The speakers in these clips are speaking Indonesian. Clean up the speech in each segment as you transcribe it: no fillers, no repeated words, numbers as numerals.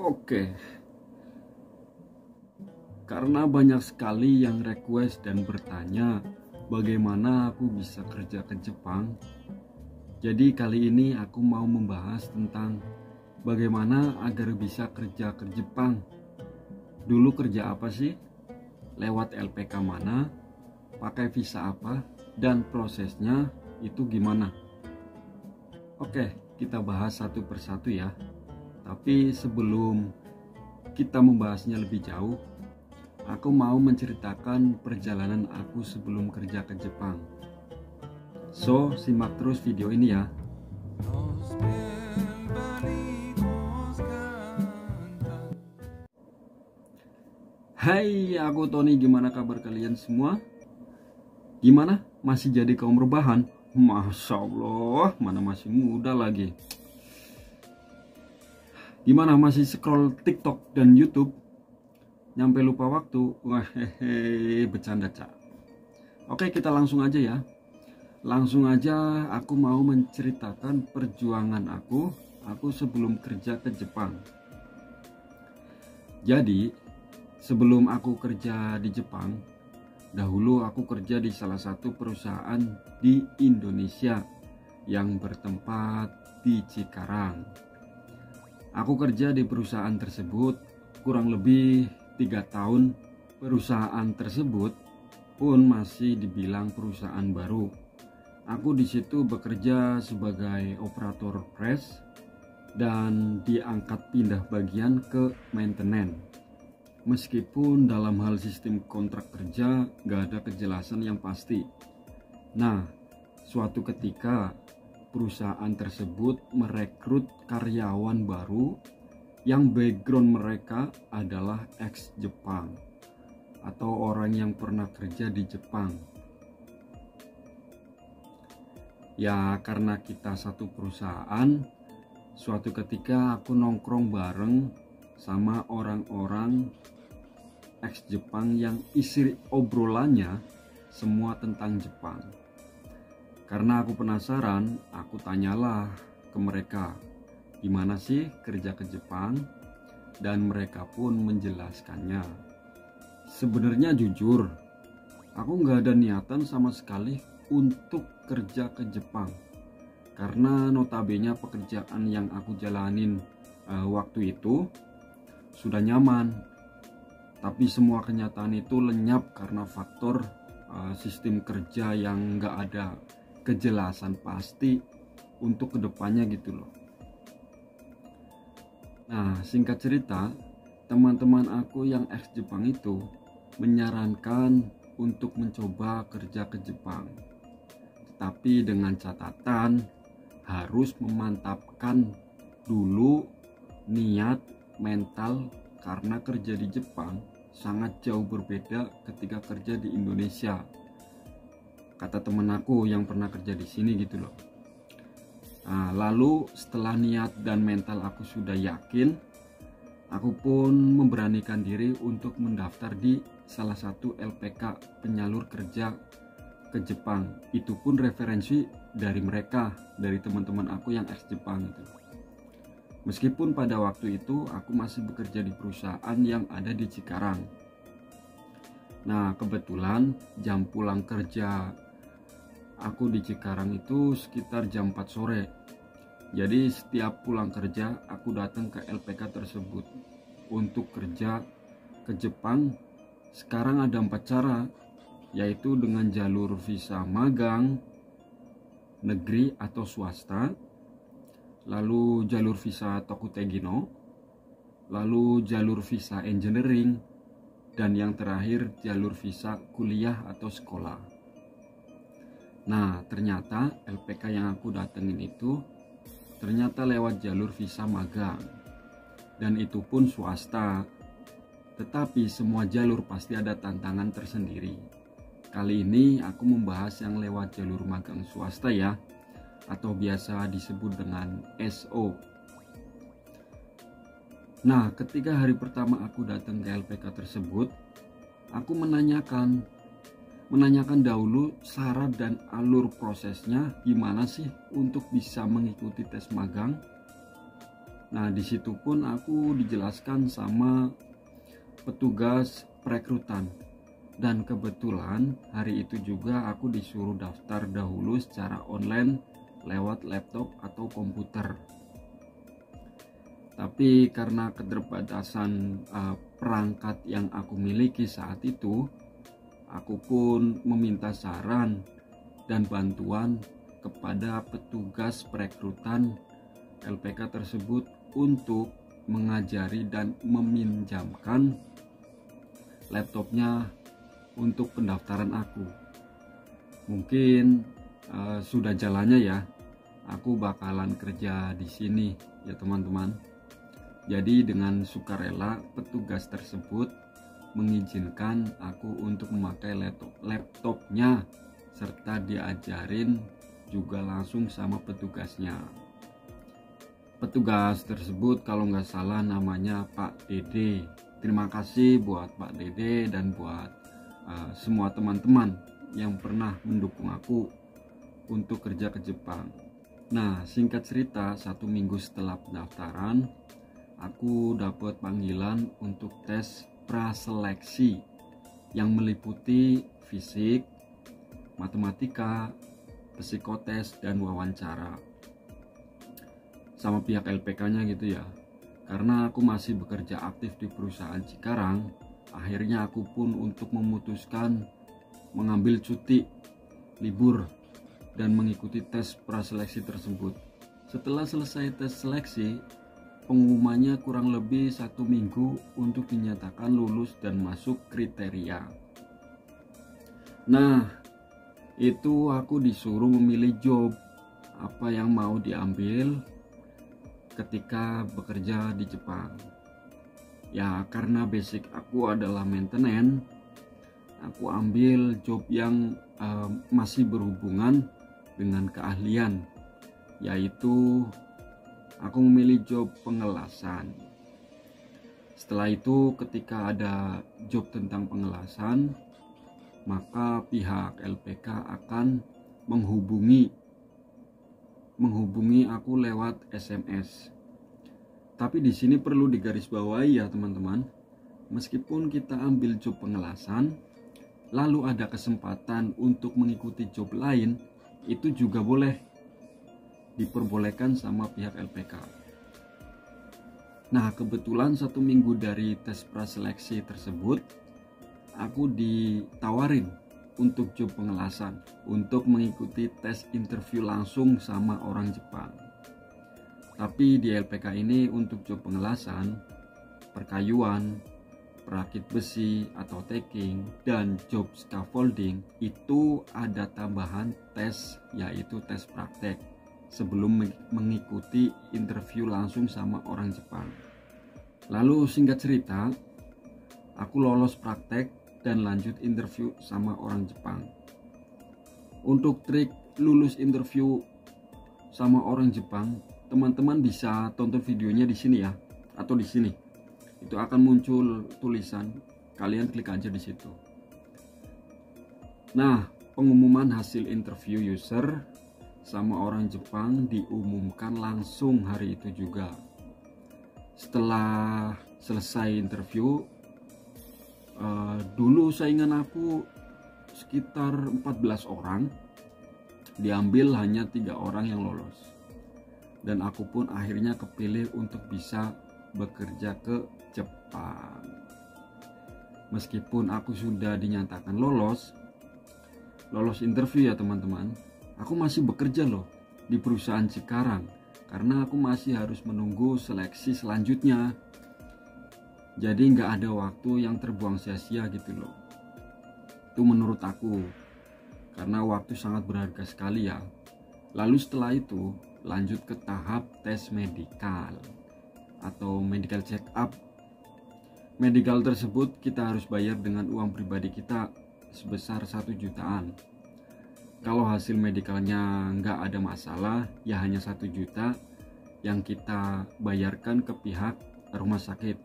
Oke, karena banyak sekali yang request dan bertanya bagaimana aku bisa kerja ke Jepang. Jadi kali ini aku mau membahas tentang bagaimana agar bisa kerja ke Jepang. Dulu kerja apa sih? Lewat LPK mana? Pakai visa apa? Dan prosesnya itu gimana? Oke, kita bahas satu persatu ya. Tapi sebelum kita membahasnya lebih jauh, aku mau menceritakan perjalanan aku sebelum kerja ke Jepang. So, simak terus video ini ya. Hai, aku Tony. Gimana kabar kalian semua? Gimana? Masih jadi kaum rebahan? Masya Allah, mana masih muda lagi. Gimana masih scroll TikTok dan YouTube? Nyampe lupa waktu? Wah, bercanda cak. Oke, kita langsung aja ya. Langsung aja aku mau menceritakan perjuangan aku sebelum kerja ke Jepang. Jadi, sebelum aku kerja di Jepang, dahulu aku kerja di salah satu perusahaan di Indonesia yang bertempat di Cikarang. Aku kerja di perusahaan tersebut kurang lebih 3 tahun. Perusahaan tersebut pun masih dibilang perusahaan baru. Aku di situ bekerja sebagai operator press dan diangkat pindah bagian ke maintenance. Meskipun dalam hal sistem kontrak kerja gak ada kejelasan yang pasti. Nah, suatu ketika perusahaan tersebut merekrut karyawan baru yang background mereka adalah ex Jepang atau orang yang pernah kerja di Jepang. Ya, karena kita satu perusahaan, suatu ketika aku nongkrong bareng sama orang-orang ex Jepang yang isi obrolannya semua tentang Jepang. Karena aku penasaran, aku tanyalah ke mereka, gimana sih kerja ke Jepang? Dan mereka pun menjelaskannya. Sebenarnya jujur, aku nggak ada niatan sama sekali untuk kerja ke Jepang. Karena notabene pekerjaan yang aku jalanin waktu itu sudah nyaman. Tapi semua kenyataan itu lenyap karena faktor sistem kerja yang nggak ada kejelasan pasti untuk kedepannya gitu loh. Nah, singkat cerita, teman-teman aku yang ex Jepang itu menyarankan untuk mencoba kerja ke Jepang, tetapi dengan catatan harus memantapkan dulu niat mental, karena kerja di Jepang sangat jauh berbeda ketika kerja di Indonesia. Kata temen aku yang pernah kerja di sini gitu loh. Nah, lalu setelah niat dan mental aku sudah yakin, aku pun memberanikan diri untuk mendaftar di salah satu LPK penyalur kerja ke Jepang. Itu pun referensi dari mereka, dari teman-teman aku yang ex Jepang itu. Meskipun pada waktu itu aku masih bekerja di perusahaan yang ada di Cikarang. Nah, kebetulan jam pulang kerja aku di Cikarang itu sekitar jam 4 sore. Jadi setiap pulang kerja aku datang ke LPK tersebut untuk kerja ke Jepang. Sekarang ada 4 cara, yaitu dengan jalur visa magang, negeri atau swasta, lalu jalur visa Tokutegino, lalu jalur visa engineering, dan yang terakhir jalur visa kuliah atau sekolah. Nah, ternyata LPK yang aku datengin itu ternyata lewat jalur visa magang, dan itu pun swasta. Tetapi semua jalur pasti ada tantangan tersendiri. Kali ini aku membahas yang lewat jalur magang swasta ya, atau biasa disebut dengan SO. Nah, ketika hari pertama aku datang ke LPK tersebut, aku menanyakan dahulu syarat dan alur prosesnya gimana sih untuk bisa mengikuti tes magang. Nah, di situ pun aku dijelaskan sama petugas perekrutan. Dan kebetulan hari itu juga aku disuruh daftar dahulu secara online lewat laptop atau komputer. Tapi karena keterbatasan perangkat yang aku miliki saat itu, aku pun meminta saran dan bantuan kepada petugas perekrutan LPK tersebut untuk mengajari dan meminjamkan laptopnya untuk pendaftaran aku. Mungkin sudah jalannya ya, aku bakalan kerja di sini ya teman-teman. Jadi dengan sukarela petugas tersebut mengizinkan aku untuk memakai laptopnya serta diajarin juga langsung sama petugasnya. Petugas tersebut kalau nggak salah namanya Pak Dede. Terima kasih buat Pak Dede dan buat semua teman-teman yang pernah mendukung aku untuk kerja ke Jepang. Nah, singkat cerita, 1 minggu setelah pendaftaran, aku dapat panggilan untuk tes praseleksi yang meliputi fisik, matematika, psikotes, dan wawancara sama pihak LPK-nya gitu ya. Karena aku masih bekerja aktif di perusahaan Cikarang, akhirnya aku pun untuk memutuskan mengambil cuti libur dan mengikuti tes praseleksi tersebut. Setelah selesai tes seleksi, pengumumannya kurang lebih 1 minggu untuk dinyatakan lulus dan masuk kriteria. Nah, itu aku disuruh memilih job apa yang mau diambil ketika bekerja di Jepang. Ya, karena basic aku adalah maintenance, aku ambil job yang masih berhubungan dengan keahlian, yaitu aku memilih job pengelasan. Setelah itu ketika ada job tentang pengelasan, maka pihak LPK akan menghubungi aku lewat SMS. Tapi di sini perlu digarisbawahi ya teman-teman, meskipun kita ambil job pengelasan, lalu ada kesempatan untuk mengikuti job lain, itu juga boleh diperbolehkan sama pihak LPK. Nah, kebetulan 1 minggu dari tes praseleksi tersebut, aku ditawarin untuk job pengelasan, untuk mengikuti tes interview langsung sama orang Jepang. Tapi di LPK ini untuk job pengelasan, perkayuan, perakit besi atau taking, dan job scaffolding itu ada tambahan tes, yaitu tes praktek sebelum mengikuti interview langsung sama orang Jepang. Lalu singkat cerita, aku lolos praktek dan lanjut interview sama orang Jepang. Untuk trik lulus interview sama orang Jepang, teman-teman bisa tonton videonya di sini ya, atau di sini. Itu akan muncul tulisan, kalian klik aja di situ. Nah, pengumuman hasil interview user sama orang Jepang diumumkan langsung hari itu juga. Setelah selesai interview, dulu saingan aku sekitar 14 orang, diambil hanya 3 orang yang lolos. Dan aku pun akhirnya kepilih untuk bisa bekerja ke Jepang. Meskipun aku sudah dinyatakan lolos interview ya teman-teman, aku masih bekerja loh di perusahaan Cikarang, karena aku masih harus menunggu seleksi selanjutnya. Jadi nggak ada waktu yang terbuang sia-sia gitu loh. Itu menurut aku, karena waktu sangat berharga sekali ya. Lalu setelah itu lanjut ke tahap tes medikal atau medical check up. Medical tersebut kita harus bayar dengan uang pribadi kita sebesar 1 jutaan. Kalau hasil medikalnya nggak ada masalah, ya hanya 1 juta yang kita bayarkan ke pihak rumah sakit.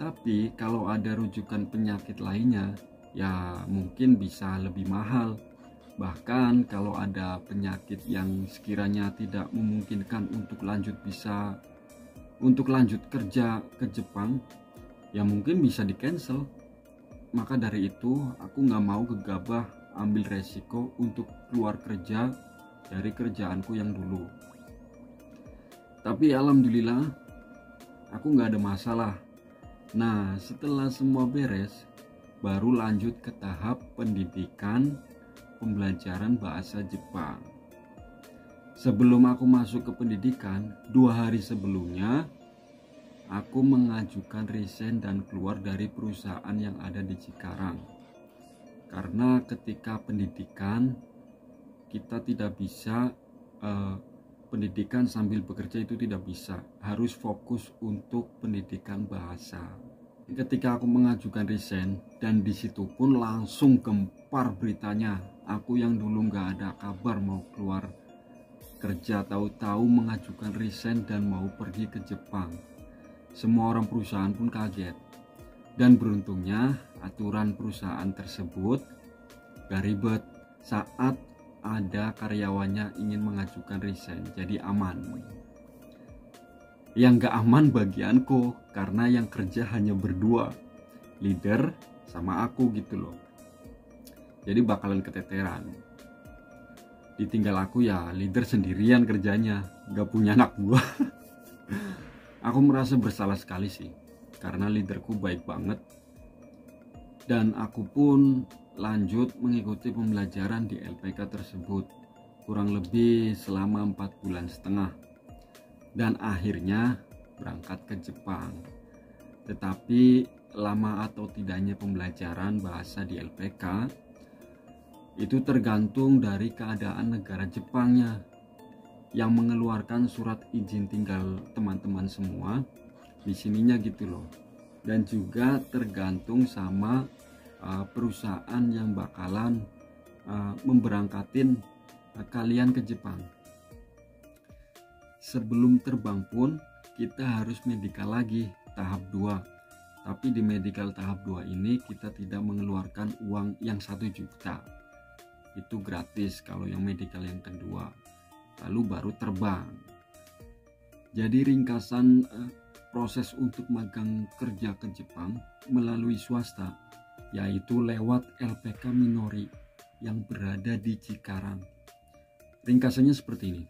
Tapi kalau ada rujukan penyakit lainnya, ya mungkin bisa lebih mahal. Bahkan kalau ada penyakit yang sekiranya tidak memungkinkan untuk lanjut bisa untuk lanjut kerja ke Jepang, ya mungkin bisa di cancel. Maka dari itu aku nggak mau gegabah ambil resiko untuk keluar kerja dari kerjaanku yang dulu. Tapi alhamdulillah aku nggak ada masalah. Nah, setelah semua beres, baru lanjut ke tahap pendidikan pembelajaran bahasa Jepang. Sebelum aku masuk ke pendidikan, 2 hari sebelumnya aku mengajukan resign dan keluar dari perusahaan yang ada di Cikarang. Karena ketika pendidikan kita tidak bisa pendidikan sambil bekerja, itu tidak bisa, harus fokus untuk pendidikan bahasa. Ketika aku mengajukan resign, dan disitu pun langsung gempar beritanya, aku yang dulu nggak ada kabar mau keluar kerja, tahu-tahu mengajukan resign dan mau pergi ke Jepang. Semua orang perusahaan pun kaget, dan beruntungnya aturan perusahaan tersebut gak ribet saat ada karyawannya ingin mengajukan resign, jadi aman. Yang gak aman bagianku, karena yang kerja hanya berdua, leader sama aku gitu loh. Jadi bakalan keteteran. Ditinggal aku, ya leader sendirian kerjanya, gak punya anak buah. Aku merasa bersalah sekali sih, karena leaderku baik banget. Dan aku pun lanjut mengikuti pembelajaran di LPK tersebut kurang lebih selama 4,5 bulan, dan akhirnya berangkat ke Jepang. Tetapi lama atau tidaknya pembelajaran bahasa di LPK itu tergantung dari keadaan negara Jepangnya yang mengeluarkan surat izin tinggal teman-teman semua di sininya gitu loh. Dan juga tergantung sama perusahaan yang bakalan memberangkatin kalian ke Jepang. Sebelum terbang pun kita harus medical lagi tahap 2. Tapi di medical tahap 2 ini kita tidak mengeluarkan uang yang 1 juta. Itu gratis kalau yang medical yang kedua. Lalu baru terbang. Jadi ringkasan proses untuk magang kerja ke Jepang melalui swasta, yaitu lewat LPK Minori yang berada di Cikarang. Ringkasannya seperti ini.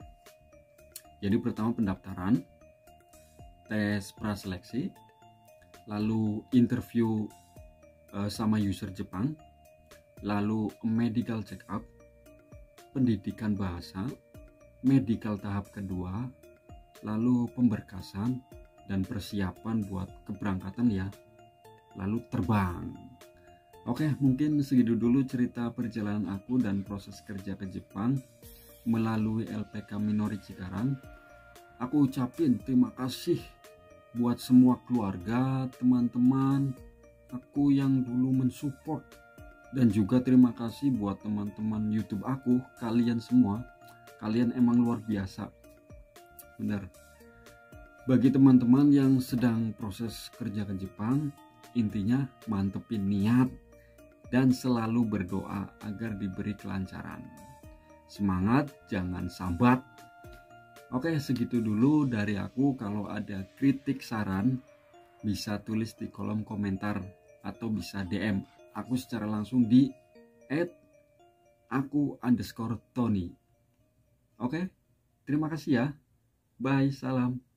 Jadi pertama pendaftaran, tes praseleksi, lalu interview sama user Jepang, lalu medical check up, pendidikan bahasa, medical tahap kedua, lalu pemberkasan dan persiapan buat keberangkatan ya, lalu terbang. Oke, mungkin segitu dulu cerita perjalanan aku dan proses kerja ke Jepang melalui LPK Minori Cikarang. Aku ucapin terima kasih buat semua keluarga, teman-teman aku yang dulu mensupport, dan juga terima kasih buat teman-teman YouTube aku. Kalian semua, kalian emang luar biasa, bener. Bagi teman-teman yang sedang proses kerja ke Jepang, intinya mantepin niat dan selalu berdoa agar diberi kelancaran. Semangat, jangan sambat. Oke, segitu dulu dari aku. Kalau ada kritik saran, bisa tulis di kolom komentar atau bisa DM aku secara langsung di @aku_Tony. Oke, terima kasih ya. Bye, salam.